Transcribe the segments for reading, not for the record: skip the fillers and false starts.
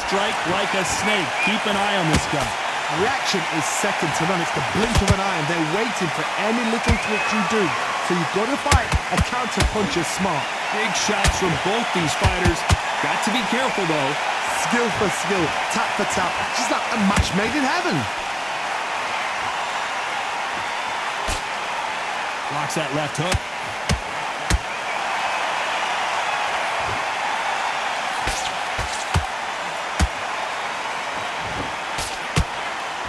strike like a snake. Keep an eye on this guy. Reaction is second to none. It's the blink of an eye, and they're waiting for any little twitch you do. So you've got to fight a counter puncher smart. Big shots from both these fighters. Got to be careful, though. Skill for skill, tap for tap. Just like a match made in heaven. Blocks that left hook.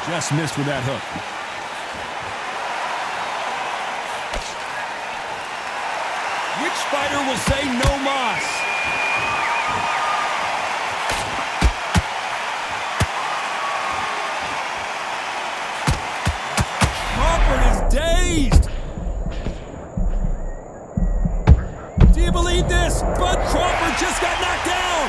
Just missed with that hook. Which fighter will say no mas? Crawford is dazed. Do you believe this? Bud Crawford just got knocked down.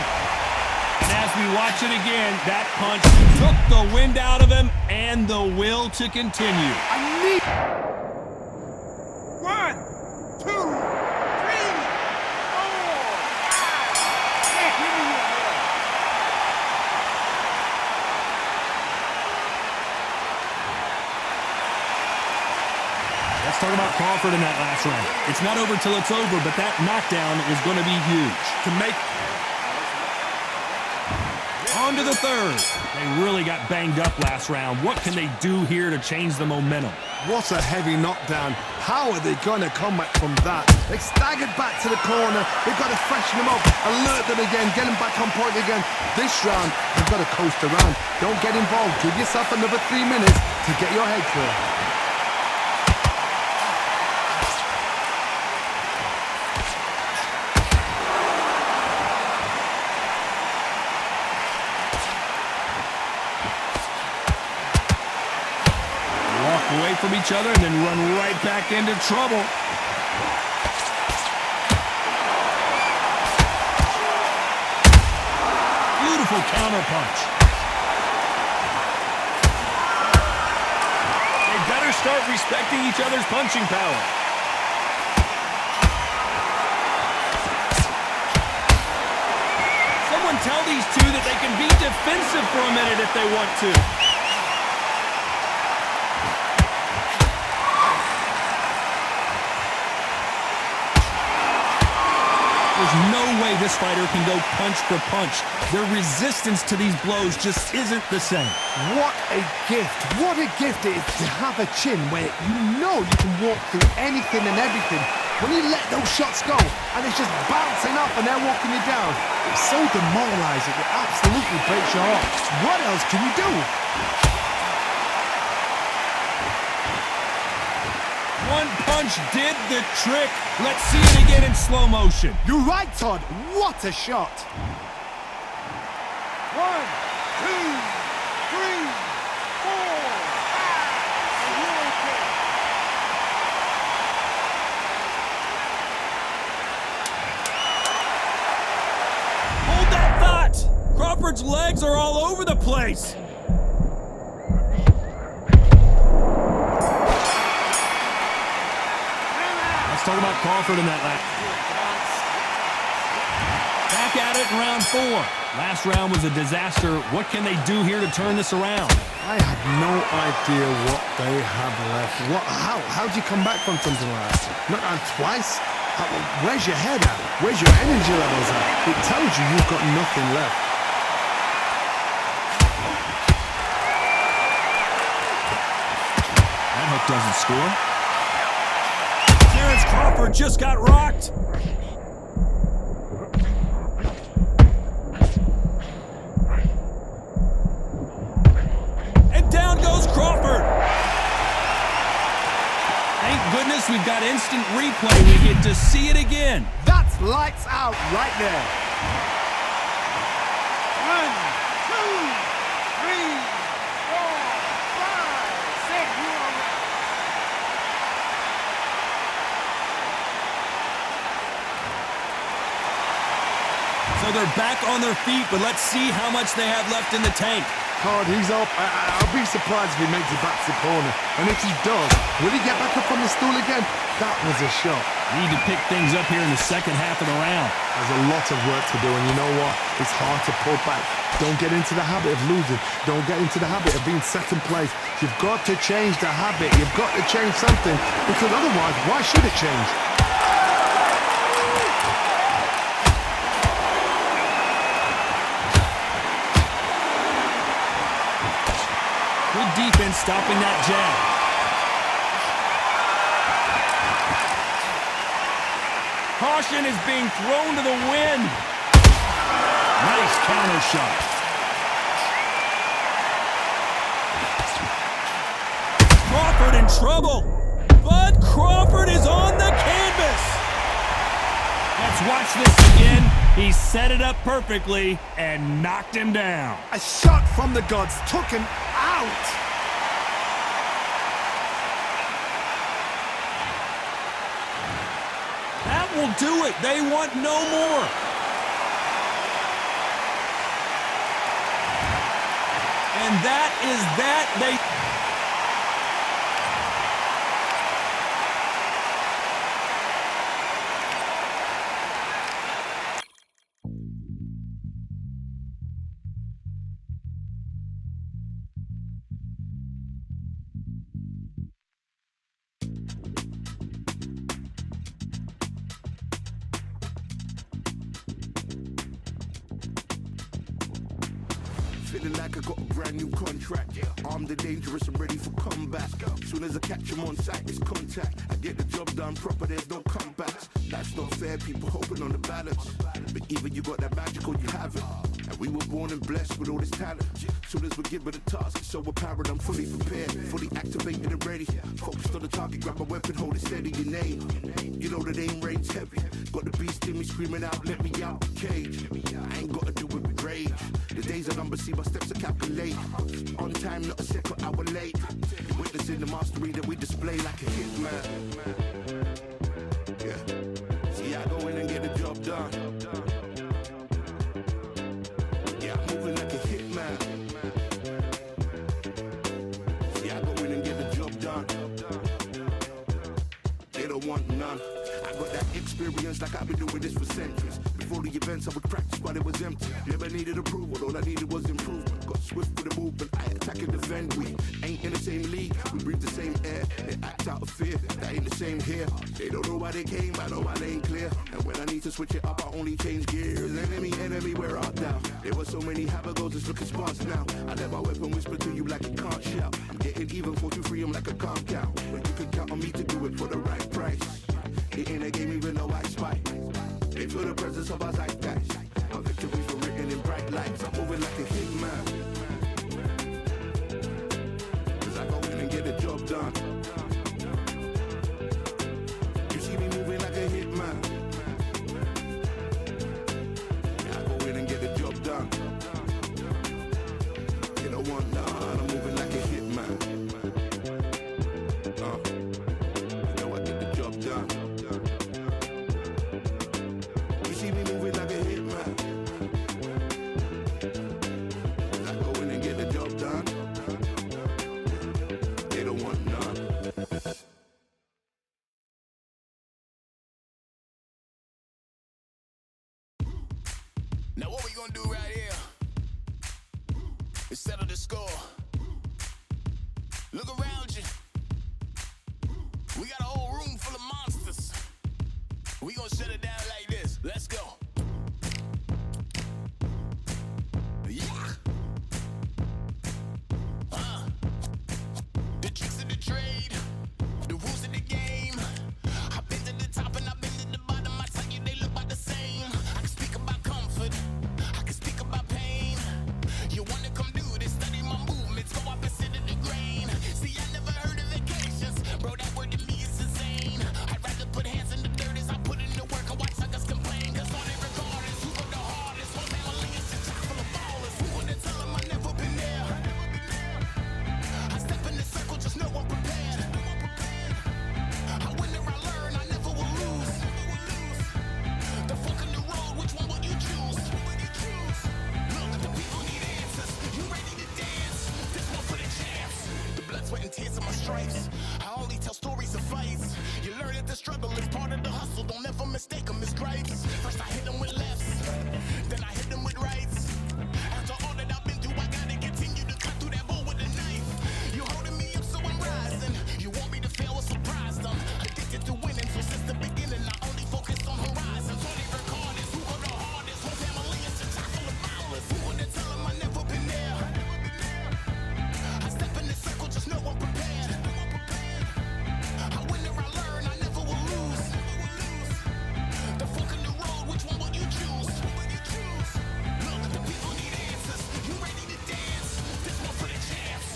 And as we watch it again, that punch took the wind out of him and the will to continue. One, two, three, four, five, Let's talk about Crawford in that last round. It's not over till it's over, but that knockdown is going to be huge. to make. On to the third. They really got banged up last round. What can they do here to change the momentum? What a heavy knockdown. How are they going to come back from that? They staggered back to the corner. They've got to freshen them up, alert them again, get them back on point again. This round, they've got to coast around. Don't get involved. Give yourself another 3 minutes to get your head clear. Away from each other and then run right back into trouble. Beautiful counter punch. They better start respecting each other's punching power. Someone tell these two that they can be defensive for a minute if they want to. There's no way this fighter can go punch for punch. Their resistance to these blows just isn't the same. What a gift. What a gift it is to have a chin where you know you can walk through anything and everything. When you let those shots go and it's just bouncing up and they're walking you down, it's so demoralizing. It absolutely breaks your heart. What else can you do? One punch did the trick. Let's see it again in slow motion. You're right, Todd. What a shot. 1, 2, 3, 4, 5. Hold that thought. Crawford's legs are all over the place. Let's talk about Crawford in that lap. Back at it in round 4. Last round was a disaster. What can they do here to turn this around? I have no idea what they have left. How do you come back from something like that? Not on twice? Where's your head at? Where's your energy levels at? It tells you you've got nothing left. That hook doesn't score. Terence Crawford just got rocked. And down goes Crawford. Thank goodness we've got instant replay. We get to see it again. That's lights out right there. 1, 2, 3, 4, 5, 6. So the they're back on their feet, but let's see how much they have left in the tank. God, he's up. I'll be surprised if he makes it back to the corner. And if he does, will he get back up on the stool again? That was a shot. Need to pick things up here in the second half of the round. There's a lot of work to do, and you know what? It's hard to pull back. Don't get into the habit of losing. Don't get into the habit of being second place. You've got to change the habit. You've got to change something, because otherwise, why should it change? Good defense stopping that jab. Caution is being thrown to the wind. Nice counter shot. Crawford in trouble. Bud Crawford is on the canvas. Let's watch this again. He set it up perfectly and knocked him down. A shot from the gods took him out. That will do it. They want no more. And that is that. Feeling like I got a brand new contract. Armed and dangerous and ready for comeback. Soon as I catch him on sight, it's contact. I get the job done proper, there's no comebacks. That's not fair, people hoping on the balance. But even you got that magic or you haven't. And we were born and blessed with all this talent. Soon as we're given the task, it's so apparent I'm fully prepared, fully activated and ready. Focused on the target, grab my weapon, hold it steady, your name. You know that aim rain's heavy. Got the beast in me screaming out, let me out the cage. I ain't gotta do it with rage. The days are numbered, see my steps are calculate. On time, not a second hour late. Witnessing the mastery that we display like a hitman. Yeah. See, I go in and get the job done. Yeah, I'm moving like a hitman. See, I go in and get the job done. They don't want none. I got that experience like I've been doing this for centuries. Before the events, I would practice while it was empty. Never needed approval, all I needed was improvement. Got swift with the movement, I attack and defend. We ain't in the same league, we breathe the same air. They act out of fear, that ain't the same here. They don't know why they came, I know why they ain't clear. And when I need to switch it up, I only change gears. Enemy, where art thou? There were so many habagos, it's looking sparse now. I let my weapon whisper to you like it can't shout. I'm getting even, 4-2-3, I'm like a calm cow. But you can count on me to do it for the right price. It ain't a game even though I spite. They feel the presence of our zeitgeist. Our victories were written in bright lights. I'm moving like a hitman. Cause I go in and get the job done. You see me moving like a hitman. Yeah, I go in and get the job done. You don't want none. I'm moving like a hitman. You know I get the job done. See me moving like a hitman. I go in and get the job done. They don't want none. Now what we gonna do right here is settle the score. Look around you. We got a whole room full of monsters. We gonna shut it down like this. Let's go. Yeah. The tricks of the trade, the rules of the game. I've been to the top and I've been to the bottom. I tell you they look about the same. I can speak about comfort, I can speak about pain. You wanna come do this, study my movements, go opposite of the grain. See, I stripes. I only tell stories of fights. You learn that the struggle is part of the hustle. Don't ever mistake them as gripes. First I hit them with lefts, then I hit them with rights. After all that I've been through, I gotta continue to cut through that bull with a knife. You holding me up, so I'm rising. You want me to fail or surprise them. Addicted to winning, so since the beginning, I only focused on horizons. Only recorders who go the hardest. Whole family is a top full of miles. Who would tell them I never been there? I step in the circle, just know I'm prepared. I win or I learn, I never will lose. The fork in the road, which one will you choose? Look, the people need answers. You ready to dance? This one for the champs.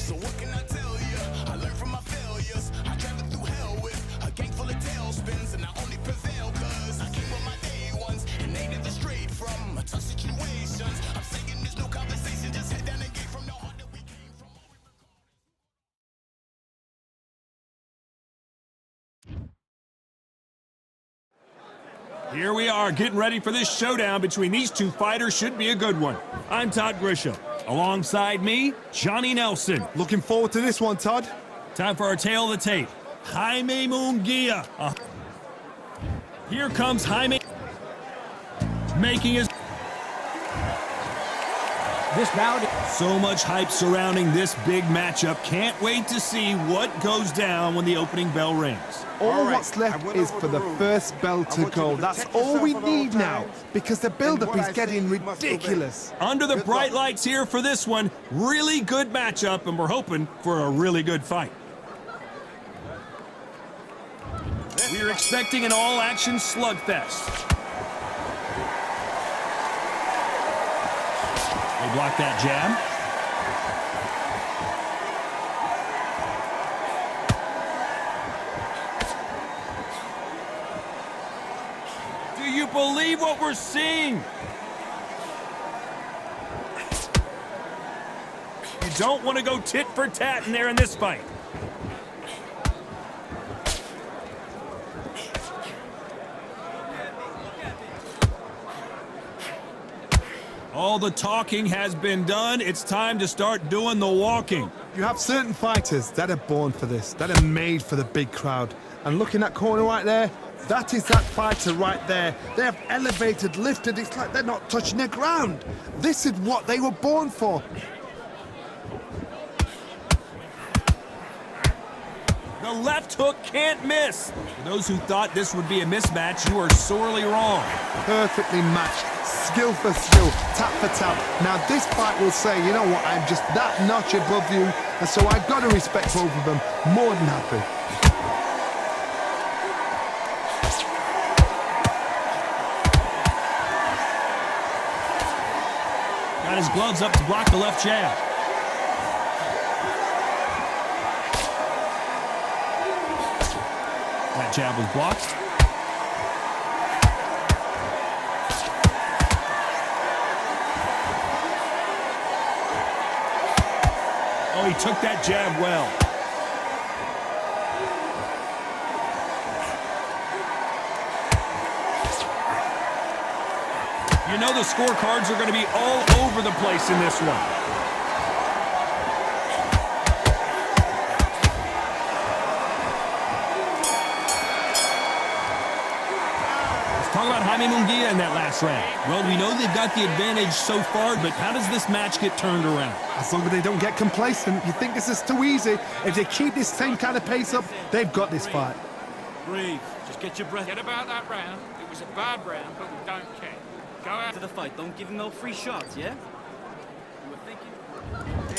So what can I tell you? I learned from my failures. I traveled through hell with a gang full of tailspins, and I only prevail cause I came with my day ones, and they never strayed from tough situations. I'm saying there's no conversation, just head down and get from the heart that we came from. Here we are, getting ready for this showdown between these two fighters. Should be a good one. I'm Todd Grisham. Alongside me, Johnny Nelson. Looking forward to this one, Todd. Time for our tail of the tape. Jaime Munguia. Here comes Jaime. Making his... This bout. So much hype surrounding this big matchup. Can't wait to see what goes down when the opening bell rings. All what's left is for the first bell to go. That's all we need now, because the build-up is getting ridiculous. Under the bright lights here for this one. Really good matchup, and we're hoping for a really good fight. We're expecting an all-action slugfest. They block that jab. Do you believe what we're seeing? You don't want to go tit for tat in there in this fight. All the talking has been done. It's time to start doing the walking. You have certain fighters that are born for this, that are made for the big crowd. And looking at that corner right there, that is that fighter right there. They have elevated, lifted, it's like they're not touching the ground. This is what they were born for. The left hook can't miss. For those who thought this would be a mismatch, you are sorely wrong. Perfectly matched, skill for skill, tap for tap. Now this fight will say, you know what, I'm just that notch above you, and so I've got to respect both of them. More than happy. Got his gloves up to block the left jab. That jab was blocked. Oh, he took that jab well. You know the scorecards are going to be all over the place in this one. Talk about Jaime Munguia in that last round. Well, we know they've got the advantage so far, but how does this match get turned around? As long as they don't get complacent, you think this is too easy. If they keep this same kind of pace up, they've got this fight. Breathe. Just get your breath. Forget about that round. It was a bad round, but we don't care. Go out To the fight. Don't give him no free shots, yeah? You were thinking?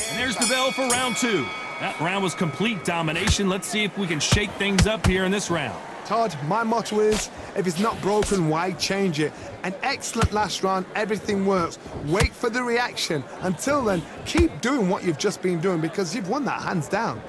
And there's the bell for round two. That round was complete domination. Let's see if we can shake things up here in this round. Todd, my motto is, if it's not broken, why change it? An excellent last round, everything works. Wait for the reaction. Until then, keep doing what you've just been doing, because you've won that hands down.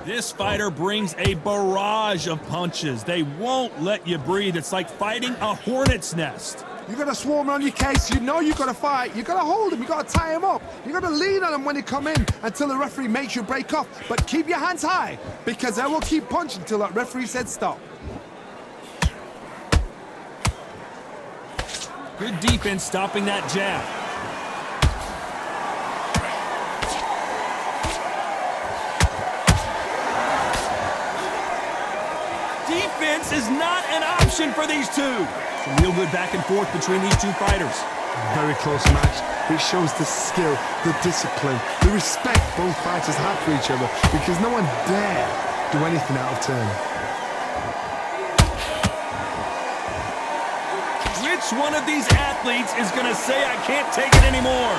This fighter brings a barrage of punches. They won't let you breathe. It's like fighting a hornet's nest. You got a Swarmer on your case. You know you got to fight. You got to hold him. You got to tie him up. You got to lean on him when he come in until the referee makes you break off. But keep your hands high because they will keep punching until that referee said stop. Good defense stopping that jab. Defense is not an option for these two. Some real good back and forth between these two fighters. Very close match. It shows the skill, the discipline, the respect both fighters have for each other because no one dare do anything out of turn. Which one of these athletes is going to say, I can't take it anymore?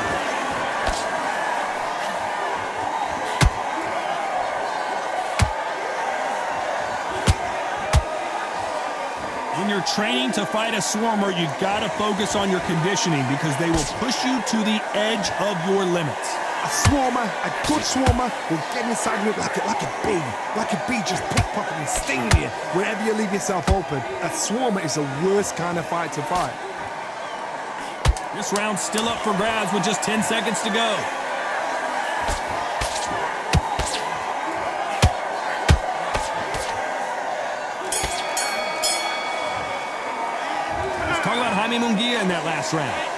When you're training to fight a Swarmer, you got to focus on your conditioning because they will push you to the edge of your limits. A Swarmer, a good Swarmer, will get inside you like a bee just pickpocketing, stinging you wherever you leave yourself open. A Swarmer is the worst kind of fight to fight. This round's still up for grabs with just 10 seconds to go. Let's talk about Jaime Munguia in that last round.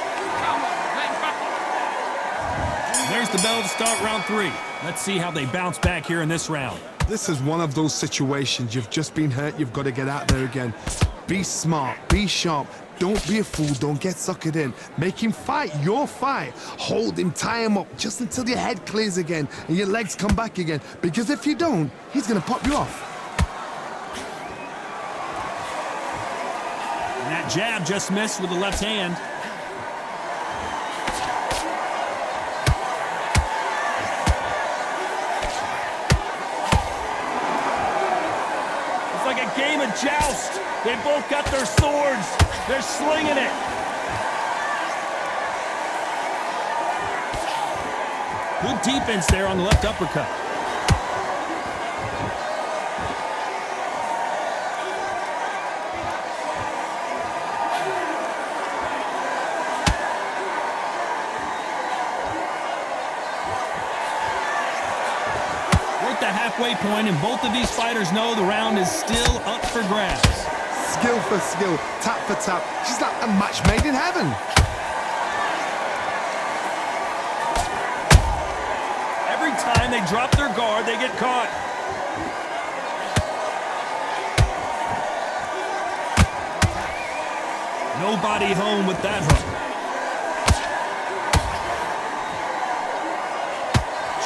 There's the bell to start round 3. Let's see how they bounce back here in this round. This is one of those situations. You've just been hurt. You've got to get out there again. Be smart. Be sharp. Don't be a fool. Don't get suckered in. Make him fight your fight. Hold him. Tie him up just until your head clears again and your legs come back again. Because if you don't, he's going to pop you off. And that jab just missed with the left hand. Game of joust. They both got their swords. They're slinging it. Good defense there on the left uppercut. The halfway point, and both of these fighters know the round is still up for grabs. Skill for skill, tap for tap. She's like a match made in heaven. Every time they drop their guard, they get caught. Nobody home with that hook.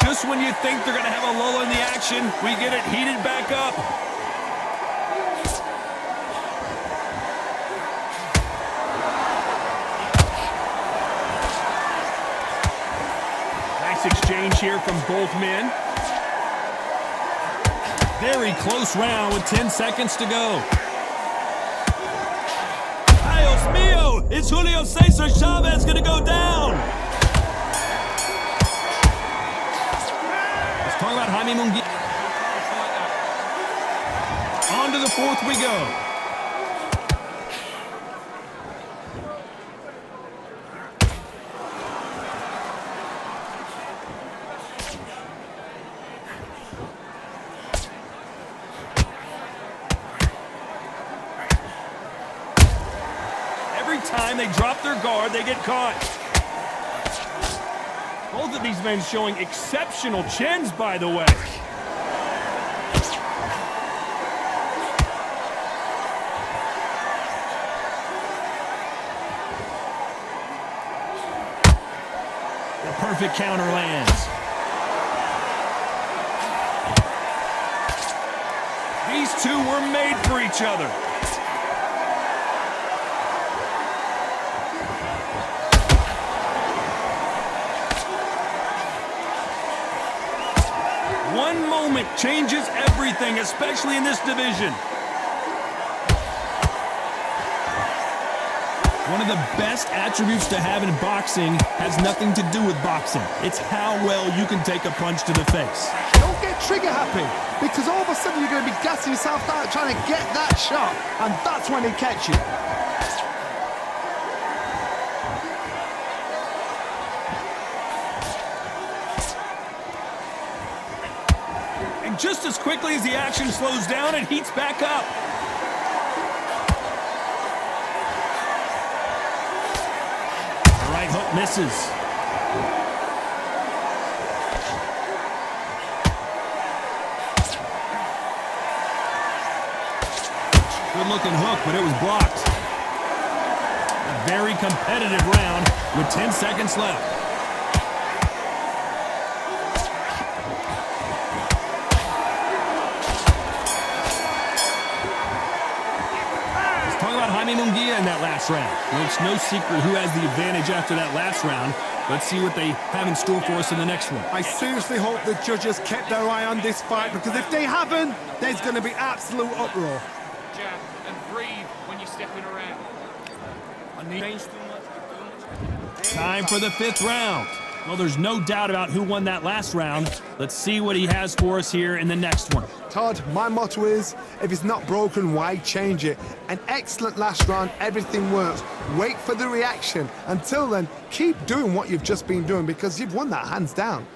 Just when you think they're going to have a lull in the action, we get it heated back up. Nice exchange here from both men. Very close round with 10 seconds to go. Dios mío! Is Julio Cesar Chavez going to go down? Talk about Jaime Munguia. On to the 4th we go. Every time they drop their guard, they get caught. Both of these men showing exceptional chins, by the way. The perfect counter lands. These two were made for each other. One moment changes everything, especially in this division. One of the best attributes to have in boxing has nothing to do with boxing. It's how well you can take a punch to the face. Don't get trigger happy, because all of a sudden you're going to be gassing yourself out trying to get that shot, and that's when he catches you. just as quickly as the action slows down, it heats back up. The right hook misses. Good-looking hook, but it was blocked. A very competitive round with 10 seconds left. Jaime Munguia in that last round. Well, it's no secret who has the advantage after that last round. Let's see what they have in store for us in the next one. I seriously hope the judges kept their eye on this fight, because if they haven't, there's going to be absolute uproar. Jab and breathe when you're stepping around. Time for the 5th round. Well, there's no doubt about who won that last round. Let's see what he has for us here in the next one. Todd, my motto is, if it's not broken, why change it? An excellent last round, everything works. Wait for the reaction. Until then, keep doing what you've just been doing, because you've won that hands down.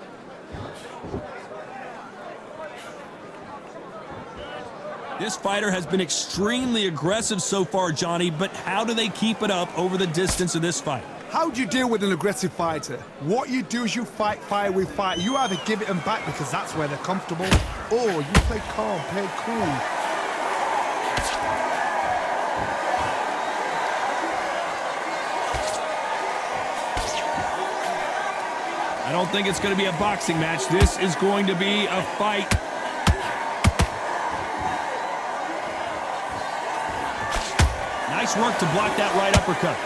This fighter has been extremely aggressive so far, Johnny, but how do they keep it up over the distance of this fight? How do you deal with an aggressive fighter? What you do is you fight fire with fire. You either give it them back because that's where they're comfortable, or you play calm, play cool. I don't think it's going to be a boxing match. This is going to be a fight. Nice work to block that right uppercut.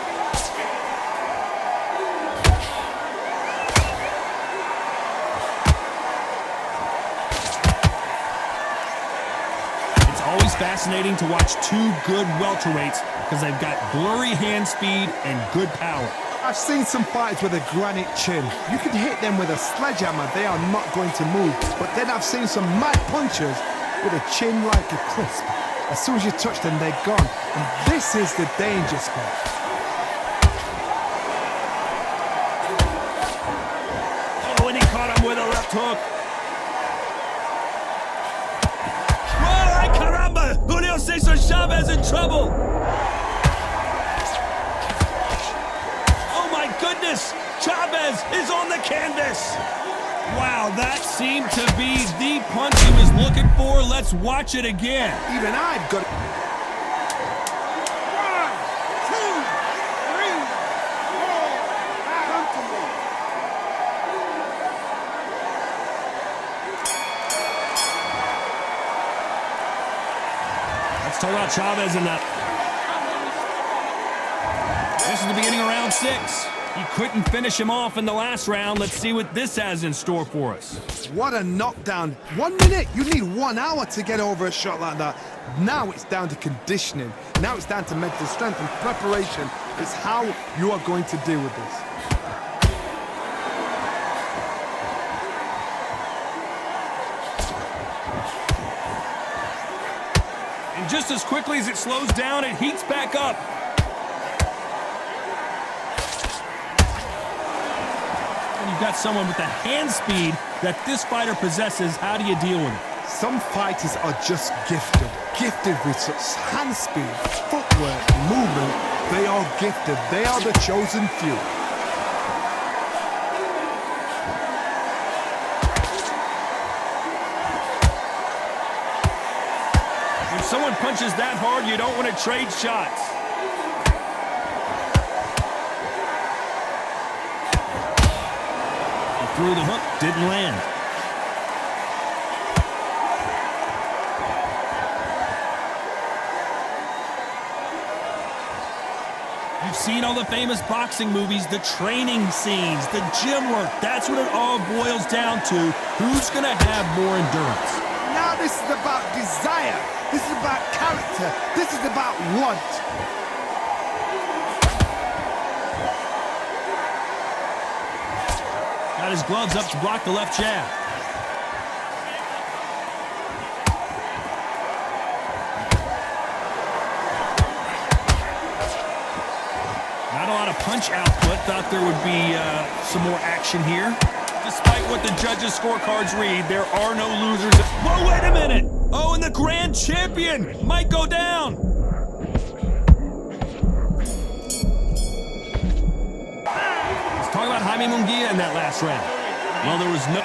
It's always fascinating to watch two good welterweights because they've got blurry hand speed and good power. I've seen some fighters with a granite chin. You can hit them with a sledgehammer, they are not going to move. But then I've seen some mad punchers with a chin like a crisp. As soon as you touch them, they're gone. And this is the danger spot. Oh, and he caught him with a left hook. Whoa, ay caramba! Julio Cesar Chavez in trouble. Oh my goodness! Chavez is on the canvas. Wow, that seemed to be the punch he was looking for. Let's watch it again. Even I've got... 1, 2, 3, 4, come to me. Let's talk about Chavez in that. This is the beginning of round 6. He couldn't finish him off in the last round. Let's see what this has in store for us. What a knockdown. 1 minute, you need 1 hour to get over a shot like that. Now it's down to conditioning. Now it's down to mental strength, and preparation is how you are going to deal with this. And just as quickly as it slows down, it heats back up. You've got someone with the hand speed that this fighter possesses. How do you deal with it? Some fighters are just gifted with such hand speed, footwork, movement. They are gifted. They are the chosen few. When someone punches that hard, you don't want to trade shots. Through the hook, didn't land. You've seen all the famous boxing movies, the training scenes, the gym work. That's what it all boils down to. Who's going to have more endurance? Now this is about desire. This is about character. This is about want. Got his gloves up to block the left jab. Not a lot of punch output. Thought there would be some more action here. Despite what the judges' scorecards read, there are no losers. Whoa, wait a minute! Oh, and the grand champion might go down. Let's talk about Jaime Munguia in that last round. Well, there was no...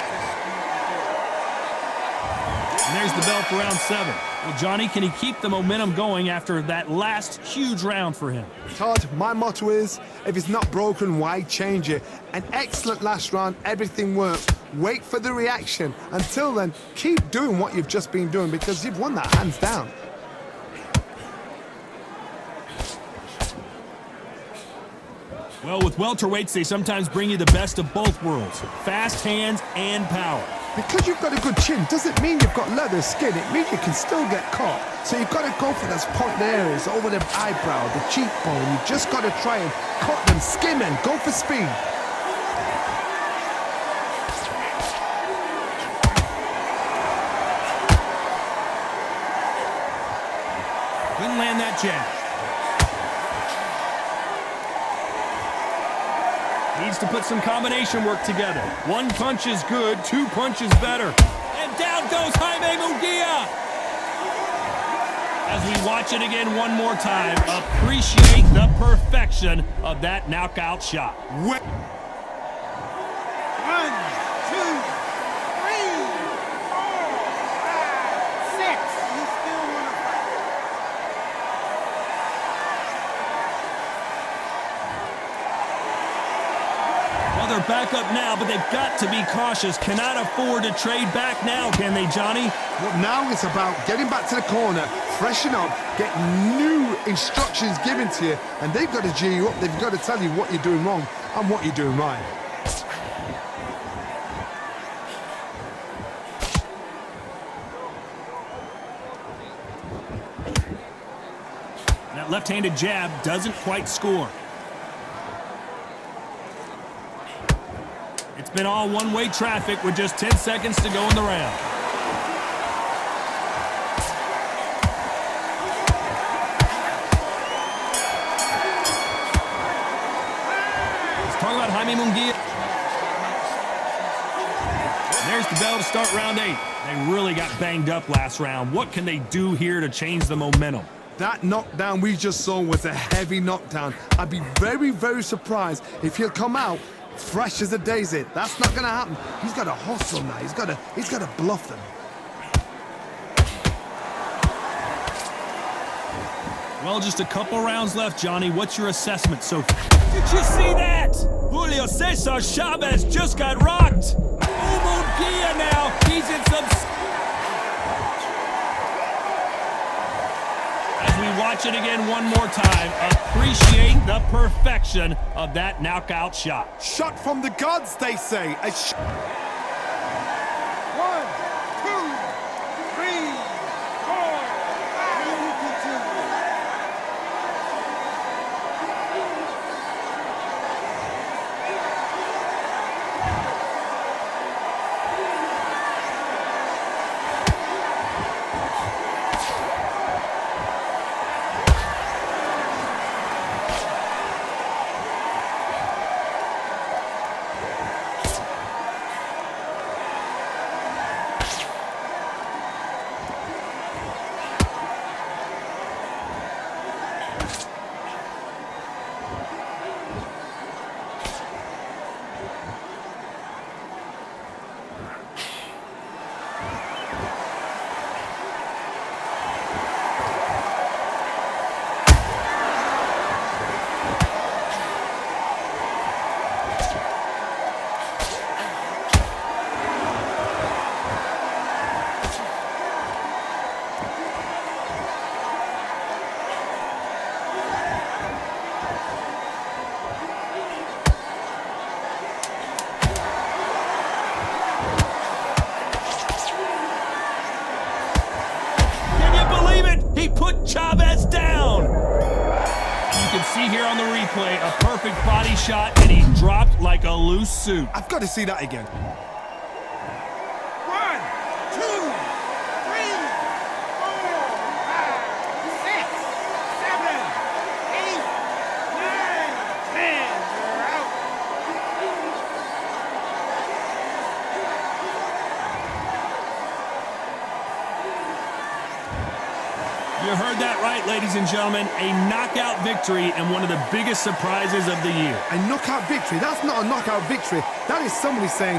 And there's the bell for round 7. Well, Johnny, can he keep the momentum going after that last huge round for him? Todd, my motto is, if it's not broken, why change it? An excellent last round, everything worked. Wait for the reaction. Until then, keep doing what you've just been doing because you've won that hands down. Well, with welterweights, they sometimes bring you the best of both worlds. Fast hands and power. Because you've got a good chin doesn't mean you've got leather skin. It means you can still get caught. So you've got to go for those point areas, over the eyebrow, the cheekbone. You've just got to try and cut them, skim them, go for speed. Couldn't land that jab. Needs to put some combination work together. One punch is good, 2 punches better. And down goes Jaime Munguia. As we watch it again one more time, appreciate the perfection of that knockout shot. 1, 2, 3, 4, 5, 6. You still want to fight? Well, they're back up now, but they've got to be cautious. Cannot afford to trade back now, can they, Johnny? Well, now it's about getting back to the corner, freshen up, get new instructions given to you, and they've got to G you up. They've got to tell you what you're doing wrong and what you're doing right. That left-handed jab doesn't quite score. It's been all one-way traffic with just 10 seconds to go in the round. Let's talk about Jaime Munguia. And there's the bell to start round 8. They really got banged up last round. What can they do here to change the momentum? That knockdown we just saw was a heavy knockdown. I'd be very, very surprised if he'll come out fresh as a daisy. That's not gonna happen. He's got to hustle now. He's got to bluff them. Well, just a couple rounds left, Johnny. What's your assessment so far? Did you see that? Julio Cesar Chavez just got rocked. Munguia now. He's in some... As we watch it again one more time, appreciate the perfection of that knockout shot. Shot from the gods, they say. 1, 2, 3, 4, 5. You continue. Chavez down. You can see here on the replay a perfect body shot, and he dropped like a loose suit. I've got to see that again. 1, 2, 3, 4, 5, 6, 7, 8, 9, 10. You're out. You heard that right, ladies and gentlemen. A knockout victory and one of the biggest surprises of the year. A knockout victory? That's not a knockout victory. That is somebody saying,